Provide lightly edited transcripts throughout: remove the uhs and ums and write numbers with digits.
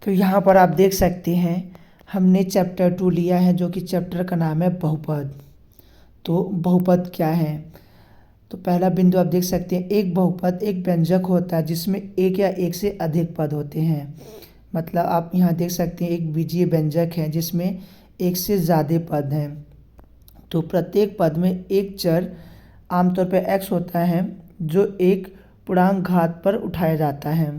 तो यहाँ पर आप देख सकते हैं हमने चैप्टर 2 लिया है, जो कि चैप्टर का नाम है बहुपद। तो बहुपद क्या है? तो पहला बिंदु आप देख सकते हैं, एक बहुपद एक व्यंजक होता है जिसमें एक या एक से अधिक पद होते हैं। मतलब आप यहाँ देख सकते हैं एक बीजीय व्यंजक है जिसमें एक से ज़्यादा पद हैं। तो प्रत्येक पद में एक चर आमतौर पर x होता है जो एक पूर्णांक घात पर उठाया जाता है।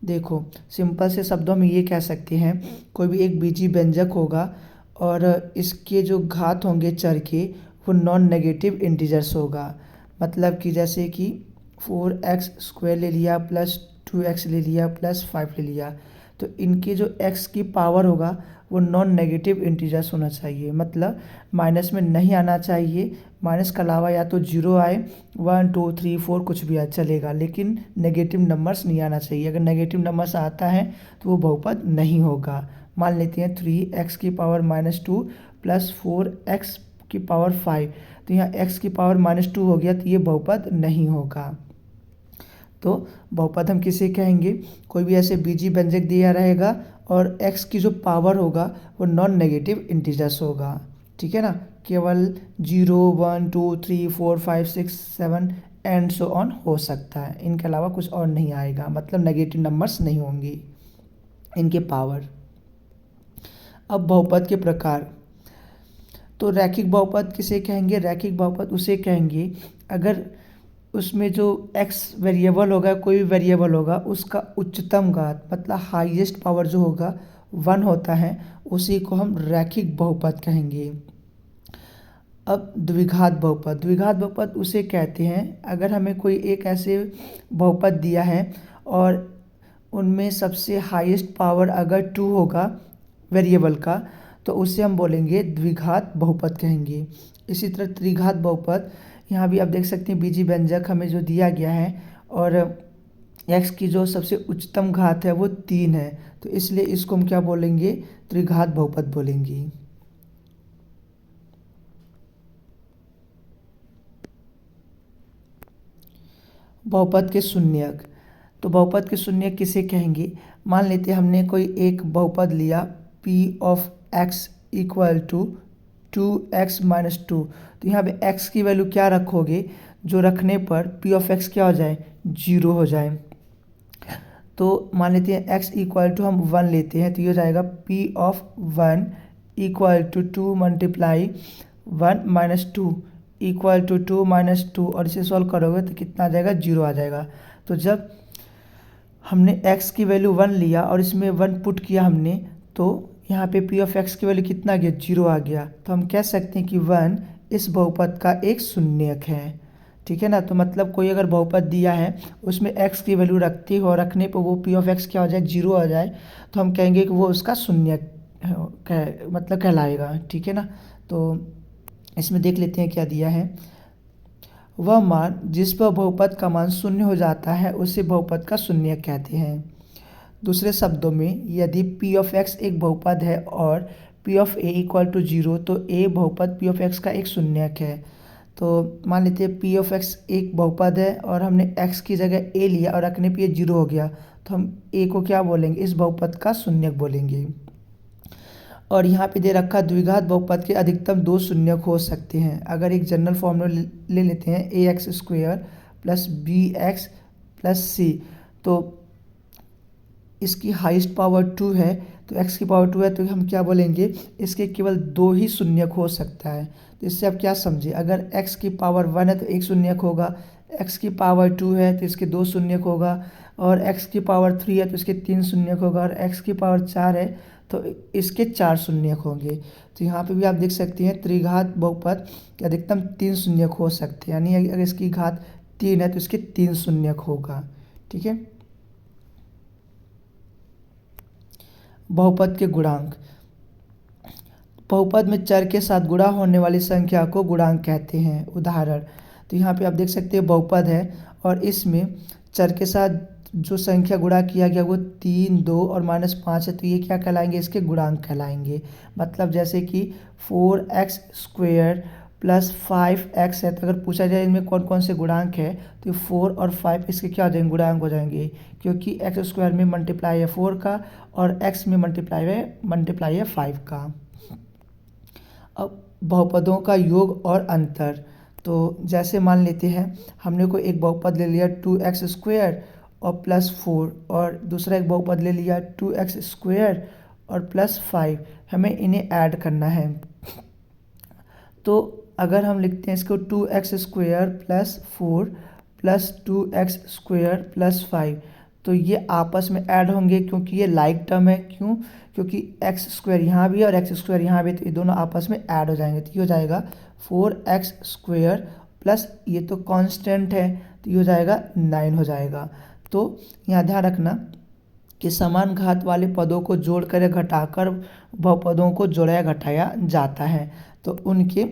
देखो, सिंपल से शब्दों में ये कह सकते हैं, कोई भी एक बीजीय व्यंजक होगा और इसके जो घात होंगे चर के वो नॉन नेगेटिव इंटीजर्स होगा। मतलब कि जैसे कि 4x² ले लिया प्लस 2x ले लिया प्लस 5 ले लिया, तो इनके जो x की पावर होगा वो नॉन नेगेटिव इंटीजर्स होना चाहिए। मतलब माइनस में नहीं आना चाहिए, माइनस के अलावा या तो 0 आए, 1 2 3 4 कुछ भी आ चलेगा, लेकिन नेगेटिव नंबर्स नहीं आना चाहिए। अगर नेगेटिव नंबर्स आता है तो वो बहुपद नहीं होगा। मान लेते हैं 3x की पावर -2 प्लस 4x की पावर 5, तो यहाँ x की पावर -2 हो गया, तो ये बहुपद नहीं होगा। तो बहुपद हम किसे कहेंगे? कोई भी ऐसे बीजीय व्यंजक दिया रहेगा और x की जो पावर होगा वो नॉन नेगेटिव इंटीजर्स होगा। ठीक है ना? केवल 0 1 2 3 4 5 6 7 एंड सो ऑन हो सकता है, इनके अलावा कुछ और नहीं आएगा। मतलब नेगेटिव नंबर्स नहीं होंगे इनके पावर। अब बहुपद के प्रकार, तो रैखिक बहुपद किसे कहेंगे? रैखिक बहुपद उसे कहेंगे अगर उसमें जो x वेरिएबल होगा, कोई भी वेरिएबल होगा, उसका उच्चतम घात मतलब हाईएस्ट पावर जो होगा 1 होता है, उसी को हम रैखिक बहुपद कहेंगे। अब द्विघात बहुपद, द्विघात बहुपद उसे कहते हैं अगर हमें कोई एक ऐसे बहुपद दिया है और उनमें सबसे हाईएस्ट पावर अगर 2 होगा वेरिएबल का, तो उसे हम बोलेंगे द्विघात बहुपद कहेंगे। इसी तरह त्रिघात बहुपद, यहाँ भी आप देख सकते हैं बीजीय व्यंजक हमें जो दिया गया है और x की जो सबसे उच्चतम घात है वो 3 है, तो इसलिए इसको हम क्या बोलेंगे? त्रिघात बहुपद बोलेंगे। बहुपद के शून्यक, तो बहुपद के शून्यक किसे कहेंगे? मान लेते हैं हमने कोई एक बहुपद लिया p of x equal to 2x - 2, तो यहाँ पे x की वैल्यू क्या रखोगे जो रखने पर p ऑफ x क्या हो जाए? 0 हो जाए। तो मान लेते हैं x इक्वल टू हम 1 लेते हैं, तो ये हो जाएगा p of 1 equal to 2 multiply 1 - 2 equal to 2 - 2, और इसे सॉल्व करोगे तो कितना आ जाएगा? 0 आ जाएगा। तो जब हमने x की वैल्यू 1 लिया और इसमें 1 पुट किया हमने, तो यहाँ पे p ऑफ x की वैल्यू कितना आ गया? 0 आ गया। तो हम कह सकते हैं कि 1 इस बहुपद का एक शून्यक है। ठीक है ना? तो मतलब कोई अगर बहुपद दिया है उसमें x की वैल्यू रखते हो, रखने पर वो p ऑफ x क्या हो जाए? 0 आ जाए, तो हम कहेंगे कि वो उसका शून्यक मतलब कहलाएगा। ठीक है ना? तो इसमें देख लेते हैं क्या दिया है। वह मान जिस पर बहुपद का मान 0 हो जाता है उसे बहुपद का शून्यक कहते हैं। दूसरे शब्दों में, यदि p ऑफ x एक बहुपद है और p of a equal to 0, तो a बहुपद p ऑफ x का एक शून्यक है। तो मान लेते हैं p ऑफ x एक बहुपद है और हमने x की जगह a लिया और रखने पे ये 0 हो गया, तो हम a को क्या बोलेंगे? इस बहुपद का शून्यक बोलेंगे। और यहाँ पे दे रखा द्विघात बहुपद के अधिकतम 2 शून्यक हो सकते हैं। अगर एक जनरल फॉर्मूला ले लेते हैं ax² plus bx plus c, तो इसकी हाईएस्ट पावर 2 है, तो x की पावर 2 है, तो हम क्या बोलेंगे? इसके केवल 2 ही शून्यक हो सकता है। तो इससे आप क्या समझे? अगर x की पावर 1 है तो एक शून्यक होगा, x की पावर 2 है तो इसके 2 शून्यक होगा, और x की पावर 3 है तो इसके 3 शून्यक होगा, और x की पावर 4 है तो इसके 4 शून्यक होंगे। तो यहाँ पे भी आप देख सकते हैं त्रिघात बहुपद के अधिकतम 3 शून्यक हो सकते हैं, यानी अगर इसकी घात 3 है तो इसके 3 शून्यक होगा। ठीक है? बहुपद के गुणांक, बहुपद में चर के साथ गुणा होने वाली संख्या को गुणांक कहते हैं। उदाहरण, तो यहाँ पे आप देख सकते हैं बहुपद है और इसमें चर के साथ जो संख्या गुणा किया गया वो 3 2 और -5 है, तो ये क्या कहलाएंगे? इसके गुणांक कहलाएंगे। मतलब जैसे कि 4x² प्लस 5x है। तो अगर पूछा जाए इनमें कौन कौन से गुणांक है तो 4 और 5 इसके क्या हो जाएंगे, गुणांक हो जाएंगे, क्योंकि एक्स स्क्वायर में मल्टीप्लाई है 4 का और x में मल्टीप्लाई है 5 का। अब बहुपदों का योग और अंतर, तो जैसे मान लेते हैं हमने को एक बहुपद ले लिया 2x² और प्लस 4 और दूसरा एक बहुपद ले लिया 2x² और प्लस 5, हमें इन्हें ऐड करना है। तो अगर हम लिखते हैं इसको 2x² plus 4 plus 2x² plus 5, तो ये आपस में ऐड होंगे क्योंकि ये लाइक टर्म है। क्यों? क्योंकि x² यहाँ भी है और x² यहाँ भी, तो ये दोनों आपस में ऐड हो जाएंगे। तो ये हो जाएगा 4x² प्लस ये तो कांस्टेंट है तो ये हो जाएगा 9 हो जाएगा। तो यहाँ ध्यान रखना कि समान घात वाले पदों को जोड़कर या घटाकर बहुपदों को जोड़ा घटाया जाता है, तो उनके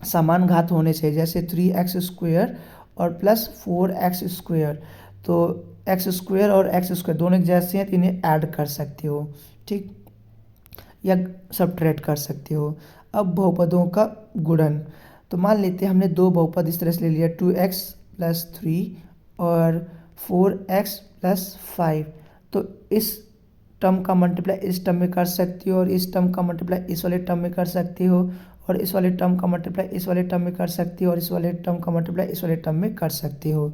समान घात होने चाहिए। जैसे 3x² और प्लस 4x², तो x² और x² दोनों एक जैसे हैं तो इन्हें ऐड कर सकते हो, ठीक, या सब्ट्रैक्ट कर सकते हो। अब बहुपदों का गुणन, तो मान लेते हैं हमने दो बहुपद इस तरह से ले लिया 2x प्लस 3 और 4x प्लस 5, तो इस टर्म का मल्टीप्लाई इस टर्म में कर सकते हो और इस टर्म का मल्टीप्लाई इस वाले टर्म में कर सकते हो और इस वाले टर्म का मल्टीप्लाई इस वाले टर्म में कर सकते हो और इस वाले टर्म का मल्टीप्लाई इस वाले टर्म में कर सकते हो।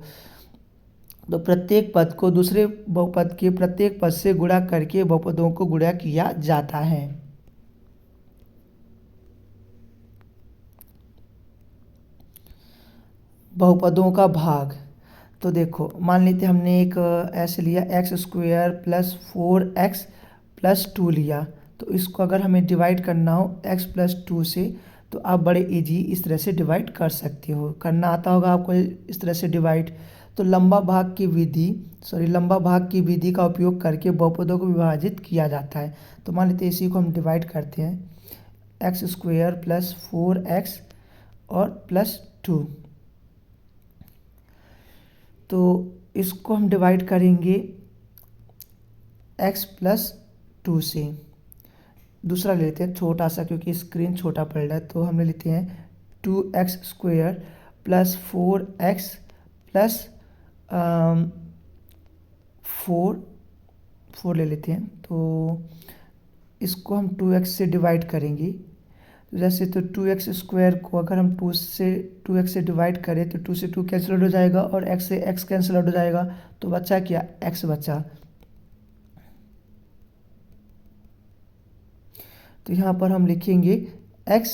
तो प्रत्येक पद को दूसरे बहुपद के प्रत्येक पद से गुणा करके बहुपदों को गुणा किया जाता है। बहुपदों का भाग, तो देखो मान लेते हमने एक ऐसे लिया x² प्लस 4x प्लस 2 लिया, तो इसको अगर हमें डिवाइड करना हो x प्लस 2 से, तो आप बड़े इजी इस तरह से डिवाइड कर सकते हो, करना आता होगा आपको इस तरह से डिवाइड। तो लंबा भाग की विधि का उपयोग करके बहुपदों को विभाजित किया जाता है। तो मान लेते हैं इसी को हम डिवाइड करते हैं x² प्लस 4x और प्लस 2, तो इसको हम डिवाइड करेंगे x प्लस 2 से। दूसरा ले लेते हैं छोटा सा, क्योंकि स्क्रीन छोटा पड़ रहा है, तो हम ले लेते हैं 2x² प्लस 4x प्लस 4 ले लेते हैं। तो इसको हम 2x से डिवाइड करेंगे, जैसे तो 2x² को अगर हम 2x से डिवाइड करें तो 2 से 2 कैंसिल आउट हो जाएगा और x से x कैंसिल आउट हो जाएगा, तो बचा क्या, x बचा। तो यहाँ पर हम लिखेंगे x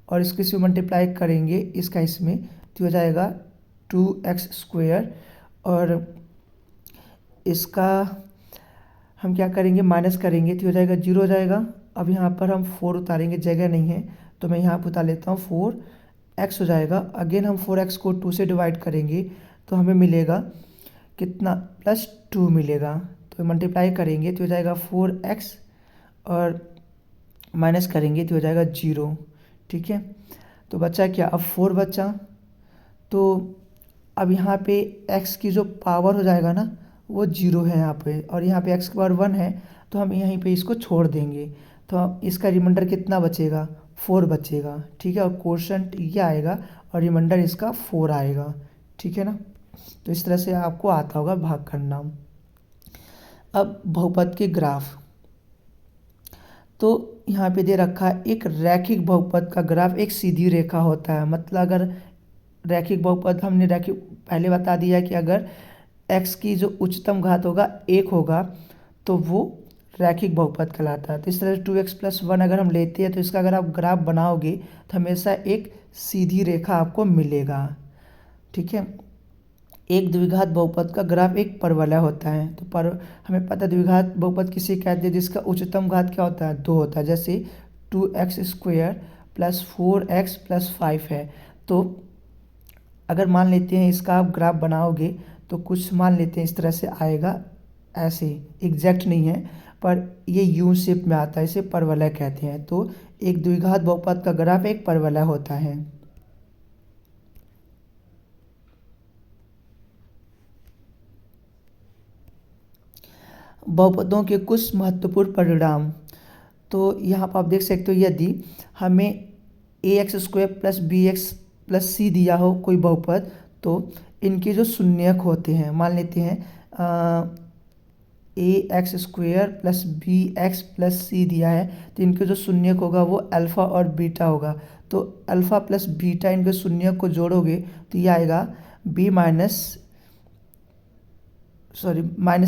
और इसके से मल्टीप्लाई करेंगे इसका इसमें, तो हो जाएगा 2x² और इसका हम क्या करेंगे, माइनस करेंगे तो हो जाएगा 0 हो जाएगा। अब यहाँ पर हम 4 उतारेंगे, जगह नहीं है तो मैं यहाँ पर उतार लेता हूँ, 4x हो जाएगा। अगेन हम 4x को 2 से डिवाइड करेंगे तो हमें मिलेगा कितना, प्लस 2 मिलेगा। तो मल्टीप्लाई करेंगे तो हो जाएगा 4x और माइनस करेंगे तो हो जाएगा 0, ठीक है। तो बचा क्या, अब 4 बचा। तो अब यहाँ पे x की जो पावर हो जाएगा ना वो 0 है यहाँ पे, और यहाँ पे x की पावर 1 है, तो हम यहीं पे इसको छोड़ देंगे। तो इसका रिमाइंडर कितना बचेगा, 4 बचेगा, ठीक है। और कोशेंट ये आएगा और रिमाइंडर इसका 4 आएगा, ठीक है ना। तो इस तरह से आपको आता होगा भाग करना। अब बहुपद के ग्राफ, तो यहाँ पे दे रखा है एक रैखिक बहुपद का ग्राफ एक सीधी रेखा होता है। मतलब अगर रैखिक बहुपद, हमने रैखिक पहले बता दिया कि अगर x की जो उच्चतम घात होगा 1 होगा तो वो रैखिक बहुपद कहलाता है। तो इस तरह से 2x प्लस 1 अगर हम लेते हैं तो इसका अगर आप ग्राफ बनाओगे तो हमेशा एक सीधी रेखा आपको मिलेगा, ठीक है। एक द्विघात बहुपद का ग्राफ एक परवलय होता है। तो हमें पता है द्विघात बहुपद किसे कहते हैं, जिसका उच्चतम घात क्या होता है, 2 होता है। जैसे 2x² प्लस 4x प्लस 5 है, तो अगर मान लेते हैं इसका आप ग्राफ बनाओगे तो कुछ मान लेते हैं इस तरह से आएगा, ऐसे एग्जैक्ट नहीं है पर ये यू शेप में आता है, इसे परवलय कहते हैं। तो एक द्विघात बहुपद का ग्राफ एक परवलय होता है। बहुपदों के कुछ महत्वपूर्ण परिणाम, तो यहाँ पर आप देख सकते हो यदि हमें A X square plus B X plus C दिया हो कोई बहुपद, तो इनके जो शून्यक होते हैं, मान लेते हैं A X square plus B X plus C दिया है, तो इनके जो शून्यक होगा वो अल्फ़ा और बीटा होगा। तो अल्फ़ा प्लस बीटा इनके शून्यक को जोड़ोगे तो ये आएगा B minus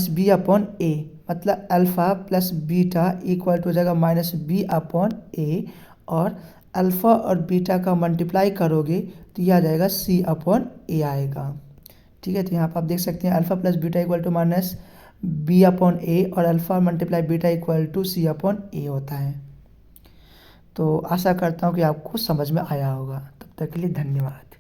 B upon A, मतलब alpha plus beta equal to हो जाएगा माइनस बी अपॉन ए, और अल्फ़ा और बीटा का मल्टीप्लाई करोगे तो ये आ जाएगा सी अपॉन ए आएगा। ठीक है, तो यहाँ पर आप देख सकते हैं alpha plus beta equal to minus B upon A, और alpha multiply beta equal to C upon A होता है। तो आशा करता हूँ कि आपको समझ में आया होगा। तब तक के लिए धन्यवाद।